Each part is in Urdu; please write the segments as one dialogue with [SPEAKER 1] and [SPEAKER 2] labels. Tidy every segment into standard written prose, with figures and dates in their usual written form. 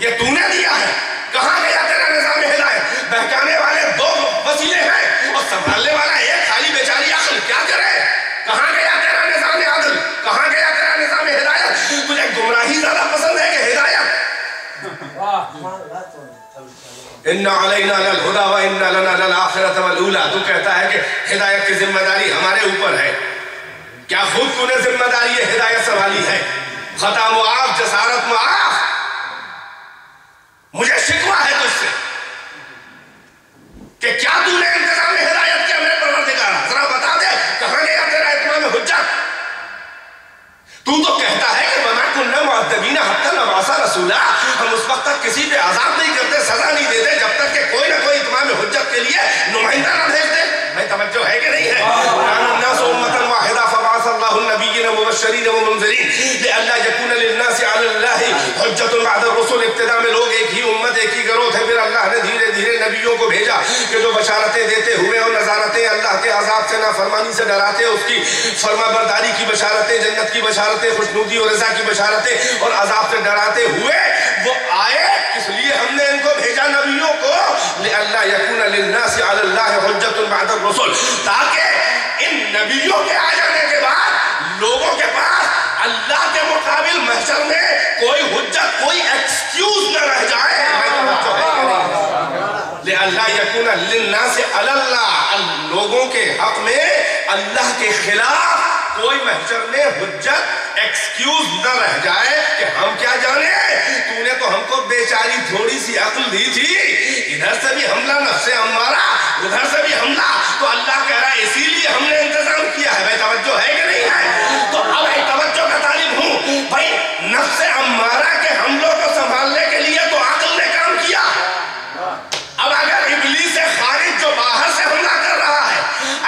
[SPEAKER 1] یہ تو نے دیا ہے. کہاں گیا تیرا نظام ہدایت؟ بہکانے والے دو وسیلے ہیں اور سنبھالنے والا ایک خالی بیچاری عقل. کیا کرے؟ کہاں گیا تیرا نظام عدل؟ کہاں گیا تیرا نظام ہدایت؟ تجھے گمراہی زیادہ پسند ہے کہ ہدایت؟ ان علینا للہدی وان لنا للآخرۃ والأولی. تو کہتا ہے کہ ہدایت کی ذمہ داری ہمارے اوپر ہے. کیا خود تو نے ذمہ داری یہ ہدایت سنبھالی ہے؟ خطا معاف، جسارت معاف. مجھے شکوہ ہے تجھ سے کہ کیا تو نے انتظام ہدایت کیا میرے پروردگار؟ ذرا بتا دے کہاں گیا تیرا اتمام حجت؟ تو کہتا ہے کہ وَمَا كُنَّا مُعَذِّبِينَ حَتَّىٰ نَبْعَثَ رَسُولًا. ہم اس وقت تک کسی پہ عذاب نہیں کرتے، سزا نہیں دیتے جب تک کہ کوئی نہ کوئی اتمام حجت کے لیے نمائندہ نہ بھیج دے. بھائی توجہ ہے کہ نہیں ہے؟ كَانَ النَّاسُ أُمَّةً وَاحِدَةً فَبَعَثَ اللَّهُ النَّبِيِّينَ مُبَشِّرِينَ وَمُنذِرِينَ لِئَلَّا يَكُونَ لِلنَّاسِ عَلَى اللَّهِ حُجَّةٌ بَعْدَ الرُّسُلِ. ابتدا میں لوگ ایک ہی امت، ایک ہی گروہ تھے. پھر اللہ نے دھیرے دھیرے نبیوں کو بھیجا کہ جو بشارتیں دیتے ہوئے اور نظارتیں اللہ کے عذاب سے، نافرمانی سے ڈراتے، اس کی فرما برداری کی بشارتیں، جنت کی بشارتیں، خوشنودی اور رضا کی بشارتیں اور عذاب سے ڈراتے ہوئے وہ آئے. اس لیے ہم نے ان کو بھیجا نبیوں کو لئلا یکون للناس علی اللہ حجۃ بعد الرسل، تاکہ ان نبیوں کے آ جانے کے بعد لوگوں کے پاس اللہ کے مقابل محشر میں کوئی حجت، کوئی ایکسکیوز نہ رہ جائے. لئلا یکون للناس علی اللہ، لوگوں کے حق میں اللہ کے خلاف کوئی محشر میں حجت، ایکسکیوز نہ رہ جائے کہ ہم کیا جانے، تو نے تو ہم کو بیچاری تھوڑی سی عقل دی تھی، ادھر سے بھی حملہ نفس امارہ، ادھر سے بھی حملہ. تو اللہ کہہ رہا ہے اسی لیے ہم نے انتظام کیا ہے. بھائی توجہ ہے کہ نہیں ہے؟ تو اب توجہ کا طالب ہوں. بھائی نفس امارہ کے حملوں کو سنبھالنے کے لیے تو عقل نے کام کیا. اب اگر ابلیس سے خارج جو باہر سے حملہ کر رہا ہے،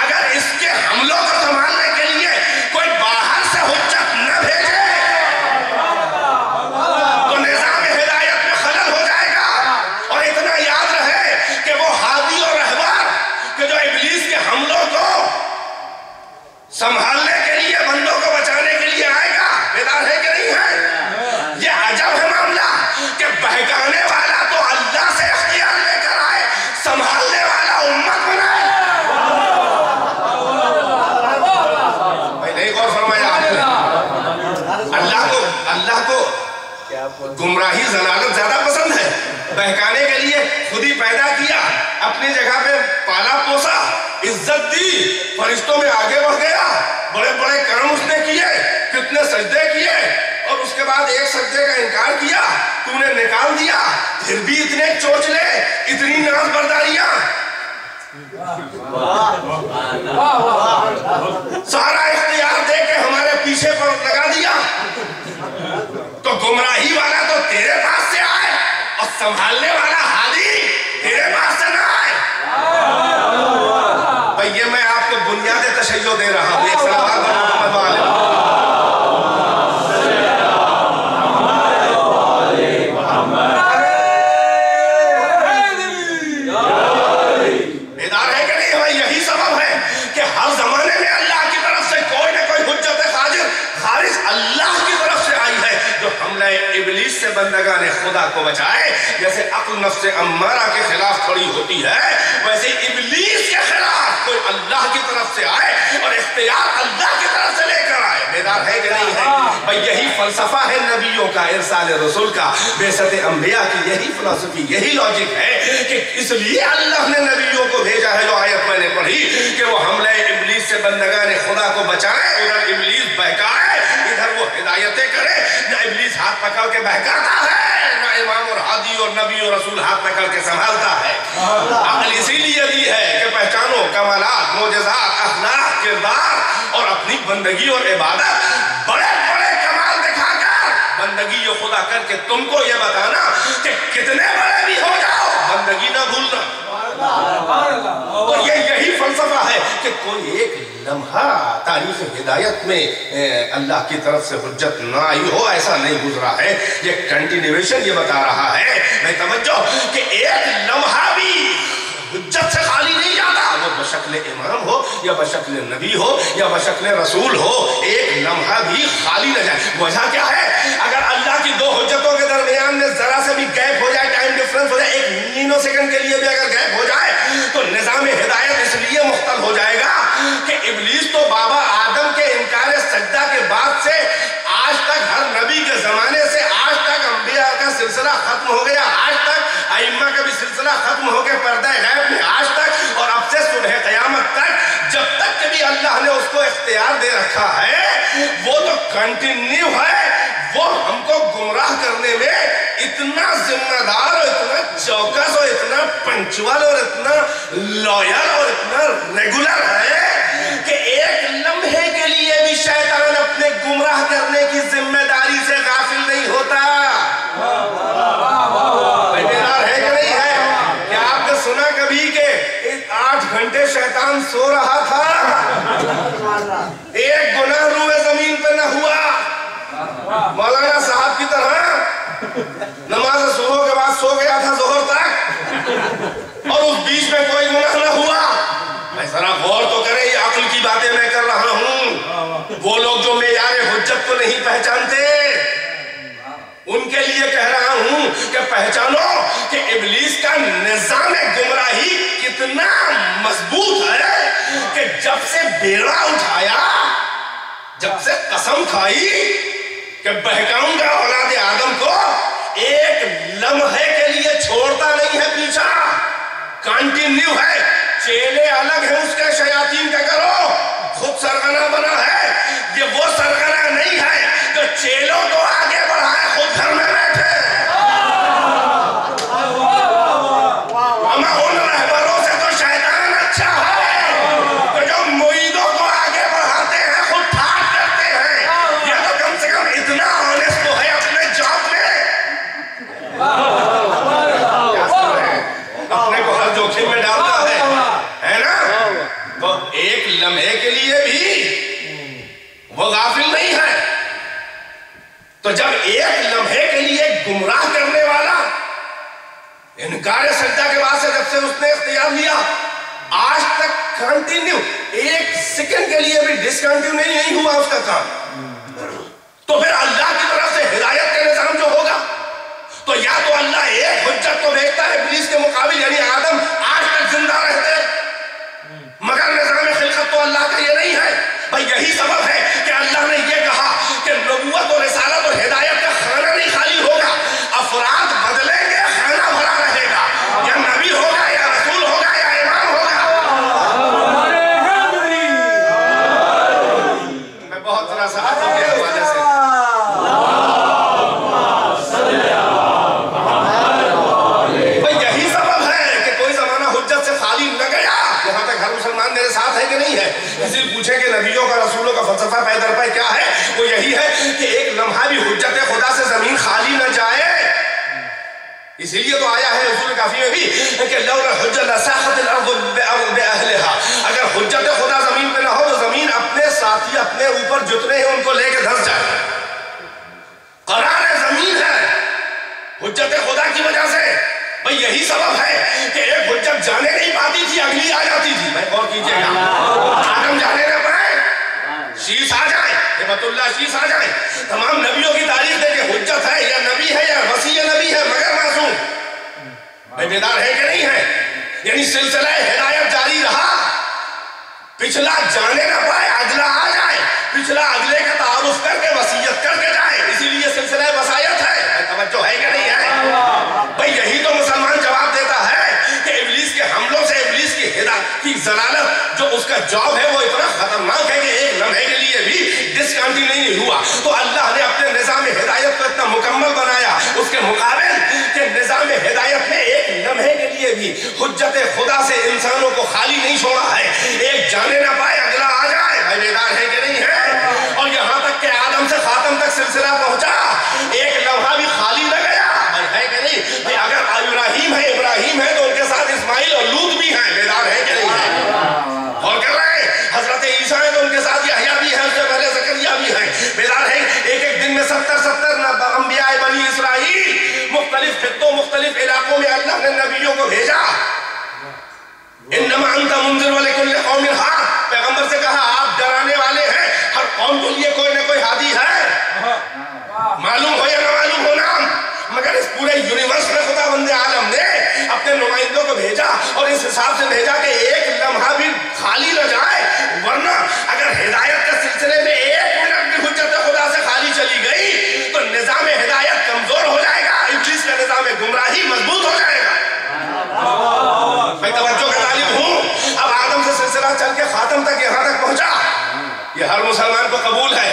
[SPEAKER 1] اگر اس کے حملوں کو سنبھالنے کے لیے کوئی باہر سے حجت نہ بھیجے تو نظام ہدایت میں خلل ہو جائے گا. اور اتنا یاد رہے کہ وہ ہادی اور رہبر کہ جو ابلیس کے حملوں کو سنبھالنے کے لیے، بندوں کو بچانے کے لیے آئے گا. بیدار ہے کہ نہیں ہے؟ یہ عجب ہے معاملہ کہ بہکانے والا تو اللہ سے اختیار لے کر آئے، سنبھالنے والا امت بنائے. نہیں غور فرمایا آپ نے؟ اللہ کو گمراہی ضلالت زیادہ پسند ہے. بہکانے کے لیے خود ہی پیدا کیا، اپنی جگہ پہ پالا پوسا، عزت دی، فرشتوں میں آگے بڑھ گیا، بڑے بڑے کام اس نے کیے، کتنے سجدے کیے، اور اس کے بعد ایک سجدے کا انکار کیا، تو نے نکال دیا. پھر بھی اتنے چوچلے، اتنی ناز برداریاں، سارا اختیار دے کے ہمارے پیچھے پر لگا دیا. تو گمراہی والا تو تیرے پاس سے آئے اور سنبھالنے والا ہادی تیرے پاس سے نہ آئے. بھئی یہ میں آپ کو بنیاد تشیع دے رہا ہوں. ایک صلوات محمد والے ابلیس سے بندگان خدا کو بچائے. جیسے عقل نفس امارہ کے خلاف کھڑی ہوتی ہے، ویسے ابلیس کے خلاف کوئی اللہ کی طرف سے آئے اور اختیار اللہ کی طرف سے لے کر آئے. بیدار ہے کہ نہیں ہے؟ بھئی یہی فلسفہ ہے نبیوں کا، ارسال رسول کا، بعثت انبیاء کی. یہی فلسفی، یہی لاجک ہے کہ اس لیے اللہ نے نبیوں کو بھیجا ہے. جو آیت میں نے پڑھی کہ وہ حملہ ابلیس سے بندگان خدا کو بچائے، ادھر ابلیس بہکائے، ادھر وہ ہدایتیں کرے. نہ ابلیس ہاتھ پکڑ کے بہکاتا ہے، نہ امام اور ہادی اور نبی اور رسول ہاتھ پکڑ کے سنبھالتا ہے. عقل اسی لیے دی ہے کہ پہچانو کمالات، معجزات، اخلاق، کردار اور اپنی بندگی اور عبادت بڑے بڑے کمال دکھا کر بندگی و خدا کر کے تم کو یہ بتانا کہ کتنے بڑے بھی ہو جاؤ بندگی نہ بھولنا. تو یہی فلسفہ ہے کہ کوئی ایک لمحہ تاریخ ہدایت میں اللہ کی طرف سے حجت نہ آئی ہو، ایسا نہیں گزرا ہے. یہ کنٹینیویشن یہ بتا رہا ہے. میں توجہ کہ ایک لمحہ بھی حجت سے خالی نہیں جاتا، وہ بشکل امام ہو یا بشکل نبی ہو یا بشکل رسول ہو، ایک لمحہ بھی خالی نہ جائے. وجہ کیا ہے؟ اگر اللہ کی دو حجتوں کے درمیان میں ذرا سے بھی گیپ سیکنڈ کے لیے بھی اگر غائب ہو جائے تو نظام ہدایت اس لیے مختل ہو جائے گا کہ ابلیس تو بابا آدم کے انکار سجدہ کے بعد سے آج تک ہر نبی کے زمانے سے آج تک انبیاء کا سلسلہ ختم ہو گیا، آج تک ائمہ کا بھی سلسلہ ختم ہو کے پردہ غیب میں آج تک اور اب سے صبح قیامت تک جب تک کہ بھی اللہ نے اس کو اختیار دے رکھا ہے وہ تو کنٹینیو ہے، وہ ہم کو گمراہ کرنے میں اتنا ذمہ دار اور اتنا چوکس اور اتنا پنچوال اور اتنا لویل اور اتنا ریگولر ہے کہ ایک لمحے کے لیے بھی شیطان اپنے گمراہ کرنے کی ذمہ داری سے غافل نہیں ہوتا۔ بیدار ہے کہ نہیں ہے؟ کیا آپ نے سنا کبھی کہ 8 گھنٹے شیطان سو رہا تھا، ایک گناہ روئے زمین پہ نہ ہوا؟ مولانا صاحب کی طرح نماز صبح کے بعد سو گیا تھا ظہر تک اور اس بیچ میں کوئی گناہ نہ ہوا؟ میں ذرا غور تو کریں، یہ عقل کی باتیں میں کر رہا ہوں۔ وہ لوگ جو معیار حجت کو نہیں پہچانتے ان کے لیے کہہ رہا ہوں کہ پہچانو کہ ابلیس کا نظام گمراہی کتنا مضبوط ہے کہ جب سے بیڑا اٹھایا، جب سے قسم کھائی کہ بہکاؤں گا اولاد آدم کو، ایک لمحے کے لیے چھوڑتا نہیں ہے پیچھا، کنٹینیو ہے۔ چیلے الگ ہیں اس کے، شیاطین کا کرو، خود سرغنہ بنا ہے، یہ وہ سرغنہ نہیں ہے جو چیلوں کو آگے بڑھائے خود گھر میں بیٹھے۔ اما ان رہبروں سے تو شیطان اچھا ہے کہ جو مریدوں کو آگے بڑھاتے ہیں خود ٹھاٹ کرتے ہیں، یہ تو کم سے کم اتنا آنیسٹ تو ہے اپنے جاب میں۔ اپنے کو ہر جوکھم میں ڈالتا ہے نا؟ تو ایک لمحے کے لیے بھی وہ غافل نہیں ہے۔ تو جب ایک لمحے کے لیے گمراہ کرنے والا انکار سجدہ کے بعد سے جب سے اس نے اختیار لیا آج تک کنٹینیو، ایک سیکنڈ کے لیے بھی ڈسکنٹینیو نہیں ہوا اس کا کام، تو پھر اللہ کی طرف سے ہدایت کا نظام جو ہوگا تو یا تو اللہ ایک حجت کو بھیجتا ہے ابلیس کے مقابل، یعنی آدم آج تک زندہ رہتے، مگر نظام خلقت تو اللہ کا یہ نہیں ہے۔ بھائی یہی سبب ہے کہ اللہ نے یہ کہا کہ نبوت اور رسالت اور ہدایت کا خانہ نہیں خالی ہوگا، افراد بدلیں گے، خانہ بھرا رہے گا، یا نبی ہوگا یا رسول ہوگا یا امام ہوگا۔ میں بہت ذرا سا آدم کے حوالے سے بھائی یہی سبب ہے کہ کوئی زمانہ حجت سے خالی نہ گیا، یہاں تک ہر مسلمان میرے ساتھ ہے کہ نہیں ہے؟ کسی پوچھے کہ نبیوں کا رسولوں کا فلسفہ پے در پے کیا ہے، وہ یہی ہے کہ ایک لمحہ بھی حجت خدا سے زمین خالی نہ جائے۔ اسی لیے تو آیا ہے اصول کافی میں بھی کہ لولا الحجۃ لساخت الارض باہلھا، اگر حجت خدا زمین پہ نہ ہو تو زمین اپنے ساتھی اپنے اوپر جتنے ہیں ان کو لے کے دھس جائے۔ قرار زمین ہے حجت خدا کی وجہ سے۔ بھئی یہی سبب ہے کہ ایک حجت جانے نہیں پاتی تھی، اگلی آ جاتی تھی۔ میں غور کیجئے گا، آدم جانے نہ پائے، شیش آ جائے، ہبت اللہ شیش آ جائے، تمام نبیوں کی تاریخ دے کہ حجت ہے یا نبی ہے یا وسیع نبی ہے مگر معصوم۔ بھئی بیدار ہے کہ نہیں ہے؟ یعنی سلسلہ ہدایت جاری رہا، پچھلا جانے نہ پائے، اگلا آ جائے، پچھلا اگلے کا تعارف کر کے وصیت کر کے جائے، اسی لیے سلسلہ وصایت ہے۔ توجہ ہے کہ نہیں ہے؟ بھئی یہی تو مسلمان جواب دیتا ہے کہ ابلیس کے حملوں سے ابلیس کی ہدایت کی ضلالت جو اس کا جاب ہے وہ اتنا خطرناک ہے کہ ایک لمحے کے لیے بھی ڈسکنٹینیو نہیں ہوا۔ تو اللہ نے اپنے نظام ہدایت کو اتنا مکمل بنایا، اس کے مقابل کہ نظام ہدایت میں ایک لمحے کے لیے بھی حجت خدا سے انسانوں کو خالی نہیں چھوڑا ہے، ایک جانے نہ پائے اگلا آ جائے۔ بھائی بیدار ہے کہ نہیں ہے؟ اور یہاں تک کہ آدم سے خاتم تک سلسلہ پہنچا، ایک لمحہ بھی خالی نہ گیا، ہے کہ نہیں؟ کہ اگر ابراہیم ہے تو ان کے ساتھ اسماعیل اور لوط بھی ہیں، بیدار ہے کہ نہیں ہے؟ اور کر رہے ہیں حضرت عیسیٰ ہیں تو ان کے ساتھ یحییٰ بھی ہیں، اس سے پہلے زکریا بھی ہیں، بیدار ہے؟ ایک ایک دن میں 70 انبیاء بنی اسرائیل مختلف خطوں مختلف علاقوں میں اللہ نے نبیوں کو بھیجا۔ انما انت منذر ولکل قوم ہاد، پیغمبر سے کہا آپ ڈرانے والے ہیں، ہر قوم کے لیے کوئی نہ کوئی ہادی ہے، معلوم ہو یا نہ معلوم ہو نام، مگر مگر اس پورے یونیورس میں خدا بند عالم نے اپنے نمائندوں کو بھیجا اور اس حساب سے بھیجا کہ ایک لمحہ بھی خالی نہ جائے، ورنہ اگر ہدایت کے سلسلے میں ایک منٹ بھی حجت خدا سے خالی چلی گئی تو نظام ہدایت کمزور ہو جائے گا، ابلیس کا نظام گمراہی مضبوط ہو جائے گا۔ میں توجہ کا طالب ہوں۔ اب آدم سے سلسلہ چل کے خاتم تک یہاں تک پہنچا، یہ ہر مسلمان کو قبول ہے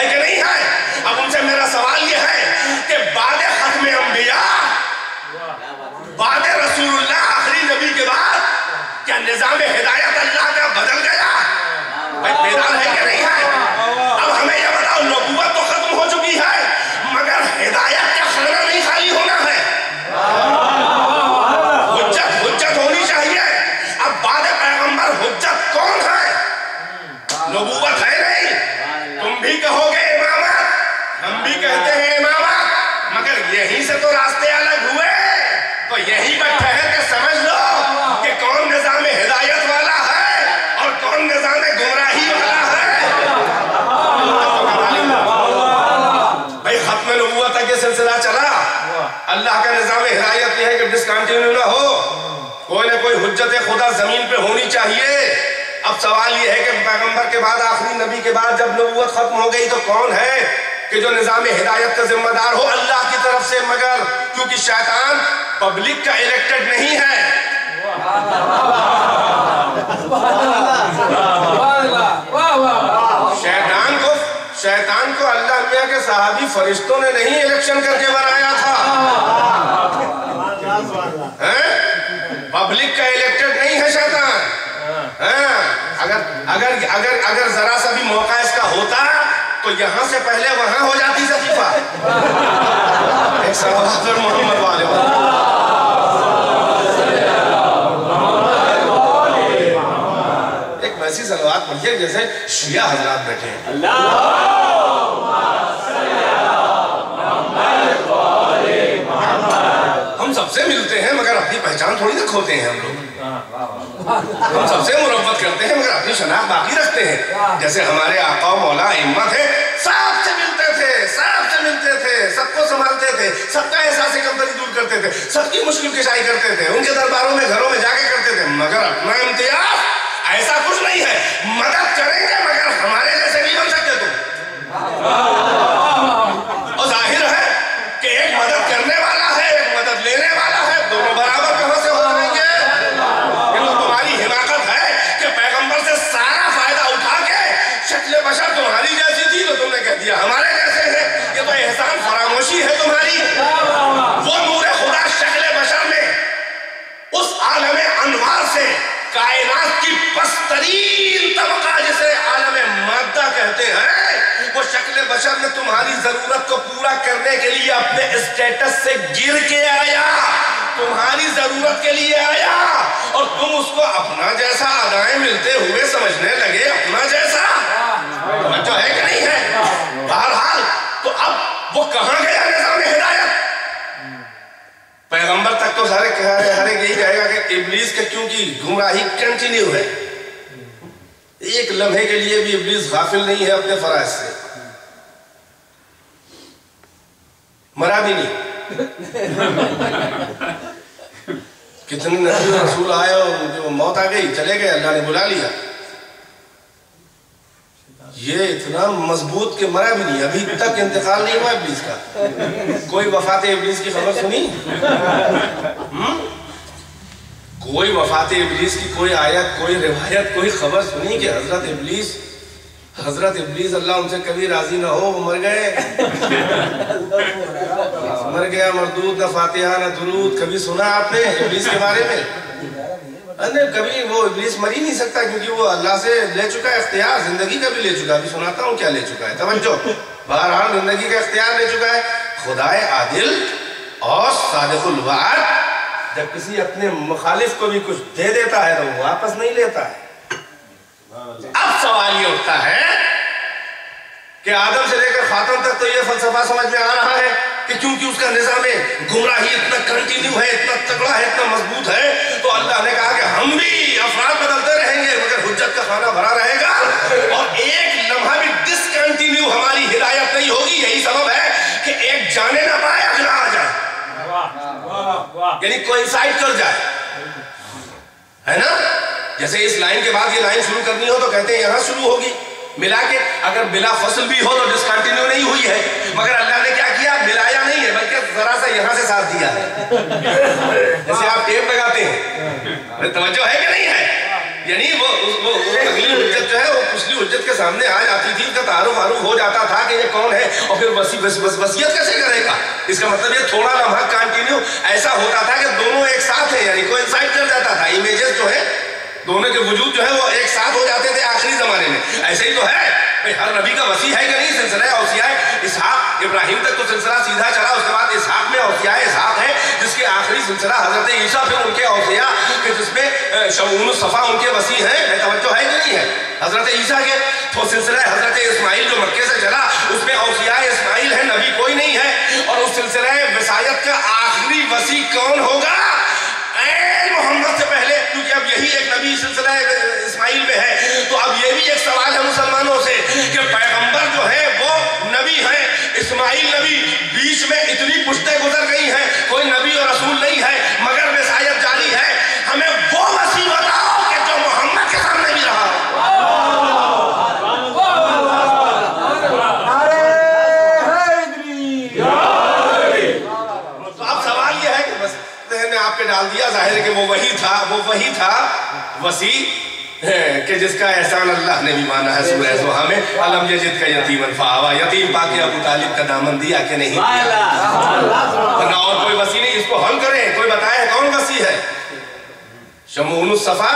[SPEAKER 1] کہ نہیں ہے؟ اب ان سے میرا سوال یہ ہے کہ بعد ختم انبیاء، بعد رسول اللہ آخری نبی کے بعد کیا نظام ہدایت اللہ کا بدل گیا؟ بیدار ہے کہ نہیں ہے؟ اب ہمیں یہ بتاؤ، نبوت تو ختم ہو چکی ہے مگر ہدایت کا خزانہ نہیں خالی ہونا ہے، حجت ہونی چاہیے۔ اب بعد پیغمبر حجت کون ہے؟ نبوت ہے نہیں، تم بھی کہو گے امامت، ہم بھی کہتے ہیں امامت، مگر یہیں سے تو راستے الگ ہوئے، تو یہیں پر ٹھہر کے سمجھ لو کہ کون نظام ہدایت والا ہے اور کون نظام گمراہی والا ہے۔ بھائی ختم نبوت تک یہ سلسلہ چلا، اللہ کا نظام ہدایت یہ ہے کہ ڈسکنٹینیو نہ ہو، کوئی نہ کوئی حجت خدا زمین پہ ہونی چاہیے۔ اب سوال یہ ہے کہ پیغمبر کے بعد آخری نبی کے بعد جب نبوت ختم ہو گئی تو کون ہے کہ جو نظام ہدایت کا ذمہ دار ہو اللہ کی طرف سے؟ مگر کیونکہ شیطان پبلک کا الیکٹڈ نہیں ہے، شیطان کو اللہ میاں کے صحابی فرشتوں نے نہیں الیکشن کر کے بنایا تھا، پبلک کا الیکٹڈ نہیں ہے شیطان۔ اگر ذرا سا بھی موقع اس کا ہوتا تو یہاں سے پہلے وہاں ہو جاتی صحیفہ۔ ایک صحابہ پر محمد والے ایک ویسی صلوات پڑھیے جیسے شیعہ حضرات بیٹھے ہیں۔ ہم سب سے ملتے ہیں مگر اپنی پہچان تھوڑی نہ کھوتے ہیں، ہم لوگ ہم سب سے مربت کرتے ہیں مگر اپنی شناخت باقی رکھتے ہیں۔ جیسے ہمارے آقا و مولا ائمہ تھے، سب سے ملتے تھے، سب کو سنبھالتے تھے، سب کا احساس کمتری دور کرتے تھے، سب کی مشکل کشائی کرتے تھے، ان کے درباروں میں گھروں میں جا کے کرتے تھے، مگر اپنا امتیاز ایسا کچھ نہیں ہے۔ مدد کریں گے مگر ہمارے جیسے نہیں بن سکتے تم، اور ظاہر ہے کہ ایک مدد کرنے والا ہے ایک مدد لینے والا ہے، دونوں برابر کہاں سے ہو جائیں گے؟ یہ تو تمہاری حماقت ہے کہ پیغمبر سے سارا فائدہ اٹھا کے شکل بشر تمہاری جیسی تھی تو تم نے کہہ دیا ہمارے جیسے ہیں۔ یہ تو احسان فراموشی ہے تمہاری۔ وہ نور خدا شکل بشر میں اس عالم انوار سے کائنات کی پسترین طبقہ جسے عالم مادہ کہتے ہیں، وہ شکل بشر میں تمہاری ضرورت کو پورا کرنے کے لیے اپنے اسٹیٹس سے گر کے آیا، تمہاری ضرورت کے لیے آیا، اور تم اس کو اپنا جیسا ادائیں ملتے ہوئے سمجھنے لگے، اپنا جیسا۔ جو ہے کہ نہیں ہے؟ بہرحال تو اب وہ کہاں گیا نظام ہدایت؟ پیغمبر تک تو سارے ہر ایک یہی کہے گا کہ ابلیس کے کیونکہ گمراہی کنٹینیو ہے، ایک لمحے کے لیے بھی ابلیس غافل نہیں ہے اپنے فرائض سے، مرا بھی نہیں۔ کتنے نبی رسول آئے اور موت آ گئی، چلے گئے، اللہ نے بلا لیا۔ یہ اتنا مضبوط کہ مرا بھی نہیں، ابھی تک انتقال نہیں ہوا ابلیس کا۔ کوئی وفات ابلیس کی خبر سنی؟ کوئی وفات ابلیس کی کوئی آیت، کوئی روایت، کوئی خبر سنی کہ حضرت ابلیس اللہ ان سے کبھی راضی نہ ہو وہ مر گئے؟ مر گیا مردود، نہ فاتحہ نہ درود، کبھی سنا آپ نے ابلیس کے بارے میں؟ کبھی وہ ابلیس مر ہی نہیں سکتا کیونکہ وہ اللہ سے لے چکا ہے اختیار، زندگی کا بھی لے چکا ہے۔ ابھی سناتا ہوں کیا لے چکا ہے، توجہ۔ بہرحال زندگی کا اختیار لے چکا ہے۔ خدائے عادل اور صادق الوعد جب کسی اپنے مخالف کو بھی کچھ دے دیتا ہے تو وہ واپس نہیں لیتا ہے۔ اب سوال یہ اٹھتا ہے کہ آدم سے لے کر خاتم تک تو یہ فلسفہ سمجھ میں آ رہا ہے کہ کیونکہ اس کا نظام گمراہی اتنا کنٹینیو ہے، اتنا تگڑا ہے، اتنا مضبوط ہے، تو اللہ نے کہا کہ ہم بھی افراد بدلتے رہیں گے مگر حجت کا خانہ بھرا رہے گا، اور ایک لمحہ بھی ڈسکنٹینیو ہماری ہدایت نہیں ہوگی۔ یہی سبب ہے کہ ایک جانے نہ پائے اگلا آ جائے۔ یعنی کوئنسائڈ کر جائے، ہے نا؟ جیسے اس لائن کے بعد یہ لائن شروع کرنی ہو تو کہتے ہیں یہاں شروع ہوگی، ملا کے اگر بلا فصل بھی ہو تو ڈسکنٹینیو نہیں ہوئی ہے، مگر اللہ نے کیا کیا؟ ملایا نہیں ہے بلکہ ذرا سا یہاں سے ساتھ دیا ہے، جیسے آپ ٹیپ لگاتے ہیں، توجہ ہے کہ نہیں ہے؟ یعنی وہ اگلی حجت جو ہے وہ پچھلی حجت کے سامنے آ جاتی تھی، کا تعارف ہو جاتا تھا کہ یہ کون ہے، اور پھر وصیت کیسے کرے گا؟ اس کا مطلب یہ تھوڑا لمحہ کنٹینیو ایسا ہوتا تھا کہ دونوں ایک ساتھ ہیں، یعنی کوئنسائڈ کر جاتا تھا، امیجز جو ہے دونوں کے وجود جو ہے وہ ایک ساتھ ہو جاتے تھے آخری زمانے میں۔ ایسے ہی تو ہے، ہر نبی کا وصی ہے کہ نہیں؟ سلسلہ اوصیاء اسحاق ابراہیم تک تو سلسلہ سیدھا چلا، اس کے بعد اسحاق میں اوصیاء اسحاق ہے جس کے آخری سلسلہ حضرت عیسیٰ، پھر ان کے اوصیاء کہ جس میں شمعون الصفا ان کے وصی ہیں، میں توجہ ہے کہ نہیں ہے؟ حضرت عیسیٰ کے تو سلسلہ حضرت اسماعیل جو مکے سے چلا اس میں اوصیاء اسماعیل ہے، نبی کوئی نہیں ہے، اور اس سلسلہ وصایت کا آخری وصی کون ہوگا؟ محمد سے پہلے، کیونکہ اب یہی ایک نبی سلسلہ اسماعیل میں ہے، تو اب یہ بھی ایک سوال ہے مسلمانوں سے کہ پیغمبر جو ہے وہ نبی ہیں، اسماعیل نبی، بیچ میں اتنی پشتیں گزر گئی ہیں، کوئی نبی اور رسول نہیں ہے مگر وصایت جاری ہے، ہمیں وہ وصی بتاؤ کہ جو محمد کے سامنے بھی رہا۔ تو اب سوال یہ ہے کہ بس نے آپ پہ ڈال دیا، ظاہر ہے کہ وہ وہی تھا وصی کہ جس کا احسان اللہ نے بھی مانا ہے۔ سورہ زحا میں الم یجد کا یتیما فآویٰ، یتیم پا کے ابو طالب کا دامن دیا کہ نہیں دیا، اور کوئی وصی نہیں، اس کو حل کریں، کوئی بتائے کون وصی ہے؟ شمعون الصفا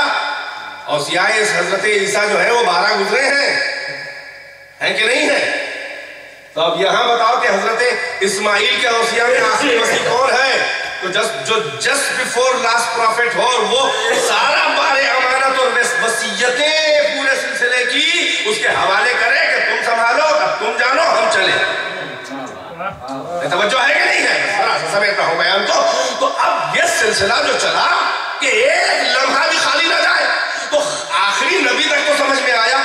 [SPEAKER 1] اوصیاء حضرت عیسیٰ جو ہے وہ 12 گزرے ہیں کہ نہیں ہے؟ تو اب یہاں بتاؤ کہ حضرت اسماعیل کے اوصیاء میں آخری وصی کون ہے؟ تو جسٹ بیفور لاسٹ پروفیٹ ہو، اور وہ سارا بار امانت اور وصیتیں پورے سلسلے کی اس کے حوالے کرے کہ تم سنبھالو، اب تم جانو، ہم چلے۔ توجہ ہے کہ نہیں ہے؟ ذرا سا سمیٹنا ہو بیان کو۔ تو اب یہ سلسلہ جو چلا کہ ایک لمحہ بھی خالی نہ جائے، تو آخری نبی تک تو سمجھ میں آیا،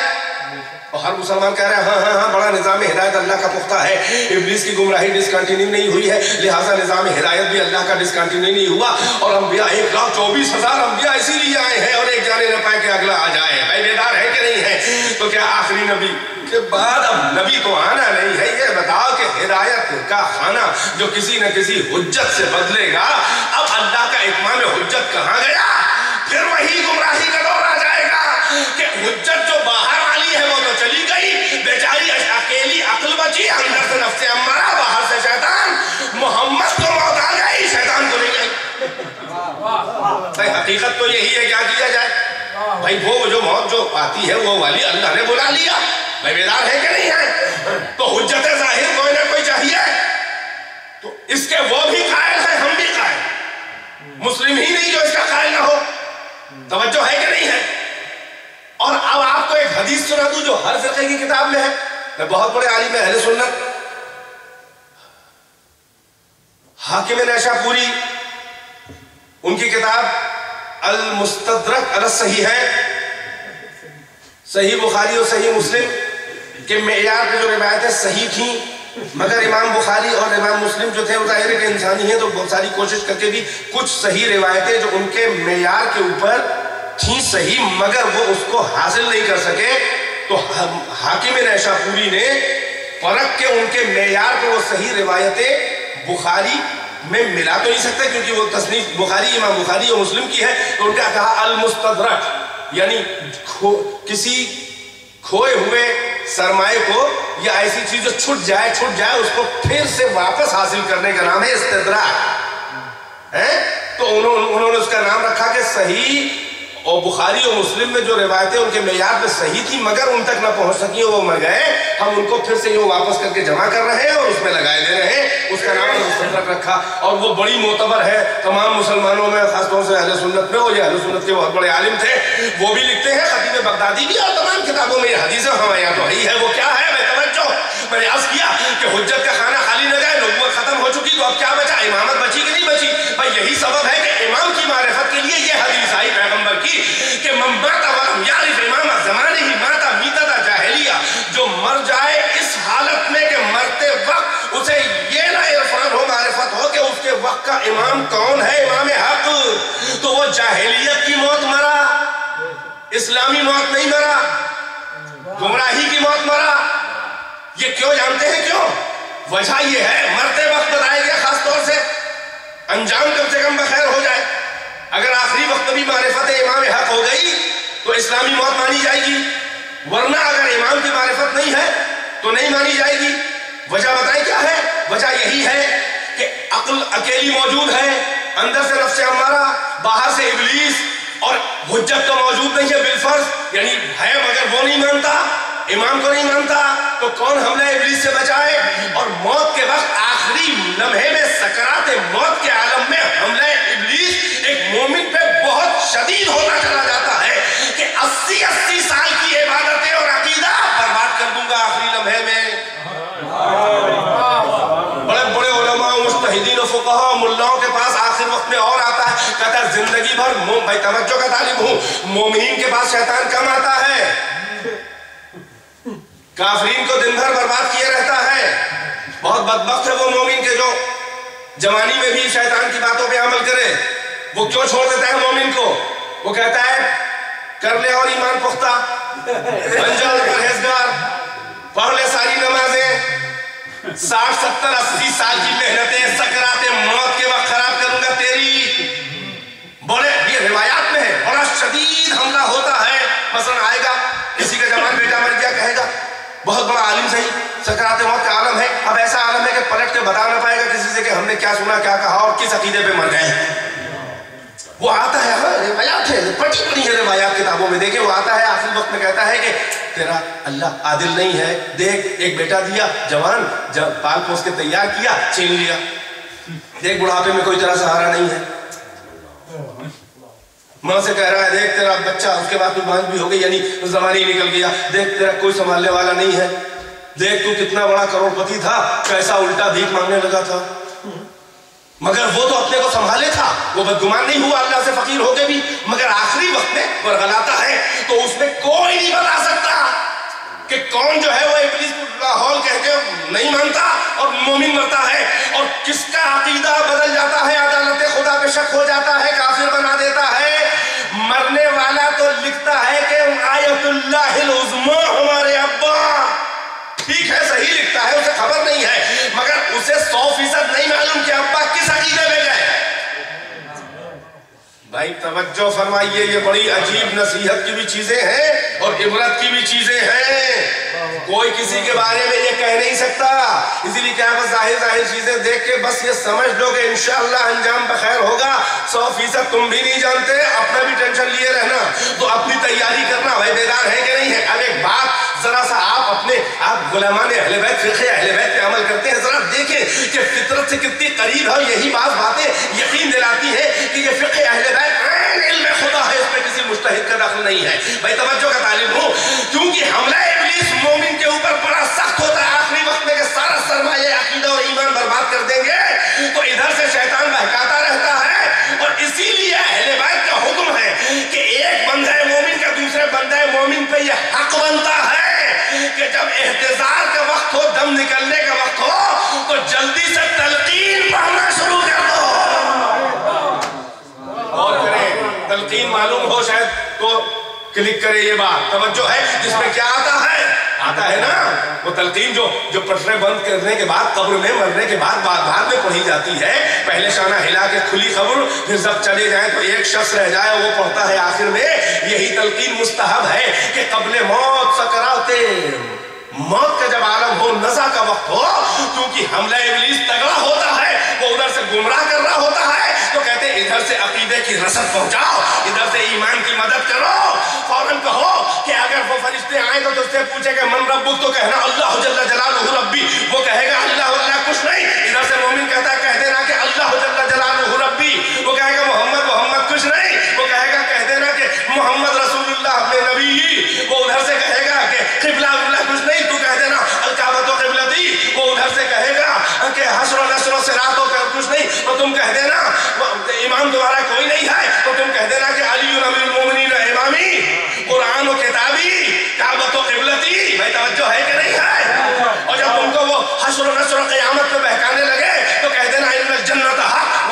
[SPEAKER 1] اور ہر مسلمان کہہ رہا ہے ہاں بڑا نظام ہدایت اللہ کا پختہ ہے، ابلیس کی گمراہی ڈسکنٹینیو نہیں ہوئی ہے، لہٰذا نظام ہدایت بھی اللہ کا ڈسکنٹینیو نہیں ہوا، اور انبیاء 1,24,000 انبیاء اسی لیے آئے ہیں، اور ایک جانے نہ پائے کہ اگلا آ جائے۔ بھائی بیدار ہے کہ نہیں ہے؟ تو کیا آخری نبی کے بعد اب نبی تو آنا نہیں ہے؟ یہ بتاؤ کہ ہدایت کا خانہ جو کسی نہ کسی حجت سے بدلے گا، اب اللہ کا اتمام حجت کہاں گیا؟ پھر وہی گمراہی کا دور آ جائے گا کہ حجت جو باہر والی ہے وہ تو چلی گئی، بیچاری اکیلی عقل بچی، اندر سے نفس امارہ، باہر سے شیطان، محمد کو موت آ گئی، شیطان کو نہیں گئی۔ بھائی حقیقت تو یہی ہے، کیا کیا جائے؟ بھائی وہ جو موت جو آتی ہے وہ والی اللہ نے بلا لیا۔ بھائی بیدار ہے کہ نہیں ہے؟ تو حجت ظاہر کوئی نہ کوئی چاہیے، تو اس کے وہ بھی قائل ہیں، ہم بھی قائل، مسلم ہی نہیں جو اس کا قائل نہ ہو۔ توجہ ہے کہ نہیں ہے؟ اور اب آپ کو ایک حدیث سنا دوں جو ہر فرقے کی کتاب میں ہے، میں بہت بڑے عالم اہل سنت حاکم نیشاپوری، ان کی کتاب المستدرک علی الصحیحین، صحیح بخاری اور صحیح مسلم کے معیار پہ جو روایتیں صحیح تھیں، مگر امام بخاری اور امام مسلم جو تھے وہ ظاہر ہے کہ انسانی ہیں، تو بہت ساری کوشش کر کے بھی کچھ صحیح روایتیں جو ان کے معیار کے اوپر تھیں صحیح مگر وہ اس کو حاصل نہیں کر سکے، تو حاکم نیشاپوری نے پرکھ کے ان کے معیار پہ وہ صحیح روایتیں بخاری میں ملا تو نہیں سکتے کیونکہ وہ تصنیف بخاری امام بخاری اور مسلم کی ہے، تو ان کا کہا المستدرک، یعنی کسی کھوئے ہوئے سرمائے کو یا ایسی چیز جو چھٹ جائے اس کو پھر سے واپس حاصل کرنے کا نام ہے استدراک ہے۔ تو انہوں نے اس کا نام رکھا کہ صحیح، اور بخاری اور مسلم میں جو روایتیں ان کے معیار پہ صحیح تھی مگر ان تک نہ پہنچ سکی وہ مر گئے، ہم ان کو پھر سے یہ واپس کر کے جمع کر رہے ہیں اور اس میں لگائے دے رہے ہیں، اس کا نام مستدرک رکھا، اور وہ بڑی معتبر ہے تمام مسلمانوں میں، خاص طور سے اہل سنت میں، اور یہ اہل سنت کے بہت بڑے عالم تھے، وہ بھی لکھتے ہیں، خطیب بغدادی بھی، اور تمام کتابوں میں یہ حدیث ہمارے یہاں تو ہے، وہ کیا ہے؟ میں توجہ، میں نے عرض کیا کہ حجت کا خانہ خالی نہ گئے، نبوت ختم ہو چکی، تو اب کیا بچا؟ امامت بچی کہ نہیں بچی؟ بھائی یہی سبب ہے کہ امام کی معرفت کے لیے یہ حدیث آئی پیغمبر کی کہ من مات ولم یعرف امام زمانہ مات میتۃ جاہلیہ، جو مر جائے اس حالت میں کہ مرتے وقت اسے یہ نہ عرفان ہو، معرفت ہو کہ اس کے وقت وقت کا امام کون ہے؟ امام حق. تو وہ جاہلیت کی موت مرا، اسلامی موت نہیں مرا، گمراہی کی موت مرا. یہ کیوں جانتے ہیں کیوں؟ وجہ یہ ہے، مرتے وقت بتایا گیا خاص طور سے انجام کم سے کم بخیر ہو جائے. اگر آخری وقت بھی معرفت امام حق ہو گئی تو اسلامی موت مانی جائے گی، ورنہ اگر امام کی معرفت نہیں ہے تو نہیں مانی جائے گی. وجہ بتائیں کیا ہے؟ وجہ یہی ہے کہ عقل اکیلی موجود ہے، اندر سے نفس امارہ، باہر سے ابلیس، اور حجت تو موجود نہیں ہے بالفرض، یعنی ہے مگر وہ نہیں مانتا، امام کو نہیں مانتا. تو کون حملہ ابلیس سے بچائے؟ اور موت کے وقت آخری لمحے میں سکرات موت کے عالم میں حملہ ابلیس ایک مومن پہ بہت شدید ہوتا چلا جاتا ہے کہ 80 سال کی عبادتیں اور عقیدہ برباد کر دوں گا آخری لمحے میں. بڑے بڑے علماء مجتہدین و فقہاء ملاؤں کے پاس آخر وقت میں اور آتا ہے، کہتا ہے زندگی بھر بھائی توجہ کا طالب ہوں، مومنین کے پاس شیطان کم آتا ہے، کافرین کو دن بھر برباد کیے رہتا ہے. بہت بدبخت ہے وہ مومن کے جو جوانی میں بھی شیطان کی باتوں پہ عمل کرے. وہ کیوں چھوڑ دیتا ہے مومن کو؟ وہ کہتا ہے کر لے اور ایمان پختہ، بن جاؤ پرہیزگار، پڑھ لے ساری نمازیں، 60 70 80 سال کی محنتیں سکرات موت کے وقت خراب کروں گا تیری. بڑے یہ روایات میں ہے، بڑا شدید حملہ ہوتا ہے. مثلا آئے گا کسی کا جوان بیٹا مر گیا، کہے گا بہت بڑا عالم صحیح، سکرات موت کا عالم ہے. اب ایسا عالم ہے کہ پلٹ کے بتا نہ پائے گا کسی سے کہ ہم نے کیا سنا، کیا کہا اور کس عقیدے پہ مر گئے. وہ آتا ہے، ہاں روایات ہے، پڑھی پڑھی ہے روایات کتابوں میں، دیکھیں وہ آتا ہے آخری وقت میں کہتا ہے کہ تیرا اللہ عادل نہیں ہے، دیکھ ایک بیٹا دیا جوان، جب پال پوس کے تیار کیا چھین لیا، دیکھ بڑھاپے میں کوئی تیرا سہارا نہیں ہے. ماں سے کہہ رہا ہے دیکھ تیرا بچہ، اس کے بعد تو بانج بھی ہو گئی، یعنی زمانے ہی نکل گیا، دیکھ تیرا کوئی سنبھالنے والا نہیں ہے، دیکھ تو کتنا بڑا کروڑ پتی تھا، کیسا الٹا بھیک مانگنے لگا تھا. مگر وہ تو اپنے کو سنبھالے تھا، وہ بدگمان نہیں ہوا اللہ سے فقیر ہو کے بھی. مگر آخری وقت میں ورغلاتا ہے تو اس میں کوئی نہیں بتا سکتا کہ کون جو ہے وہ ابلیس لاہور کہہ کے نہیں مانتا اور مومن مرتا ہے، اور کس کا عقیدہ بدل جاتا ہے، عدالت خدا پہ شک ہو جاتا ہے، کافر بنا دیتا ہے. مرنے والا تو لکھتا ہے کہ آیت اللہ العظمی ہمارے ابا، ٹھیک ہے صحیح لکھتا ہے، اسے خبر نہیں ہے، مگر اسے 100% نہیں معلوم کہ ابا کس عقیدے میں گئے. بھائی توجہ فرمائیے، یہ بڑی عجیب نصیحت کی بھی چیزیں ہیں اور عبرت کی بھی چیزیں ہیں. کوئی کسی کے بارے میں یہ کہہ نہیں سکتا، اسی لیے کیا بس ظاہر چیزیں دیکھ کے بس یہ سمجھ لو کہ انشاءاللہ انجام بخیر ہوگا. 100% تم بھی نہیں جانتے، اپنا بھی ٹینشن لیے رہنا، تو اپنی تیاری کرنا بھائی بیدار ہے کہ نہیں ہے. اب ایک بات ذرا سا آپ غلامان اہل بیت، فقہ اہل بیت پہ عمل کرتے ہیں، ذرا دیکھیں کہ فطرت سے کتنی قریب ہے. یہی باتیں یقین دلاتی ہے کہ یہ فقہ اہل بیت علم خدا ہے، اس پہ کسی مجتہد کا دخل نہیں ہے. بھائی توجہ کا طالب ہوں، کیونکہ حملہ ابلیس مومن کے اوپر بڑا سخت ہوتا ہے آخری وقت میں کہ سارا سرمایہ عقیدہ اور ایمان برباد کر دیں گے، تو ادھر سے شیطان بہکاتا رہتا ہے. اور اسی لیے اہل بیت کا حکم ہے کہ ایک بندہ مومن کا دوسرے بندہ مومن پہ یہ حق بنتا ہے کہ جب احتضار کا وقت ہو، دم نکلنے کا وقت ہو، تو جلدی سے تلقین پڑھنا شروع کر دو. اور کریں تلقین معلوم ہو شاید تو کلک کرے. یہ بات توجہ ہے، جس میں کیا آتا ہے نا وہ تلقین جو پٹرے بند کرنے کے بعد قبر میں مرنے کے بعد میں پڑھی جاتی ہے. پہلے شانہ ہلا کے کھلی قبر، پھر جب چلے جائیں تو ایک شخص رہ جائے وہ پڑھتا ہے آخر میں. یہی تلقین مستحب ہے کہ قبل موت سکرات موت کا جب عالم ہو، نزع کا وقت ہو، کیونکہ حملہ ابلیس تگڑا ہوتا ہے، وہ ادھر سے گمراہ کر رہا ہوتا ہے، تو کہتے ہیں ادھر سے عقیدے کی رسد پہنچاؤ، ادھر سے ایمان کی مدد کرو. فوراً کہو کہ اگر وہ فرشتے آئیں تو تجھ سے پوچھے کہ من ربک، تو کہنا اللہ جل جلالہ ربی. وہ کہے گا اللہ کچھ نہیں. ادھر سے مومن کہتا ہے کہہ دینا کہ اللہ جل جلالہ ربی. وہ کہے گا محمد کچھ نہیں. وہ کہے گا کہہ دینا کہ محمد رسول اللہ اپنے نبی. وہ ادھر سے کہے گا کہ قبلہ کچھ نہیں، تو کہہ دینا الکعبۃ قبلتی. وہ ادھر سے کہے گا کہ حشر و نشر و صراط کچھ نہیں، تو تم کہہ دینا امام تمہارا کوئی نہیں ہے، تو تم کہہ دینا کہ علی امیر المومنین امامی، قرآن و کتابی، کعبۃ و قبلتی. بھائی توجہ ہے کہ نہیں ہے؟ اور جب تم کو وہ حشر و نشر و قیامت پہ بہکانے لگے تو کہہ دینا ان الجنت حق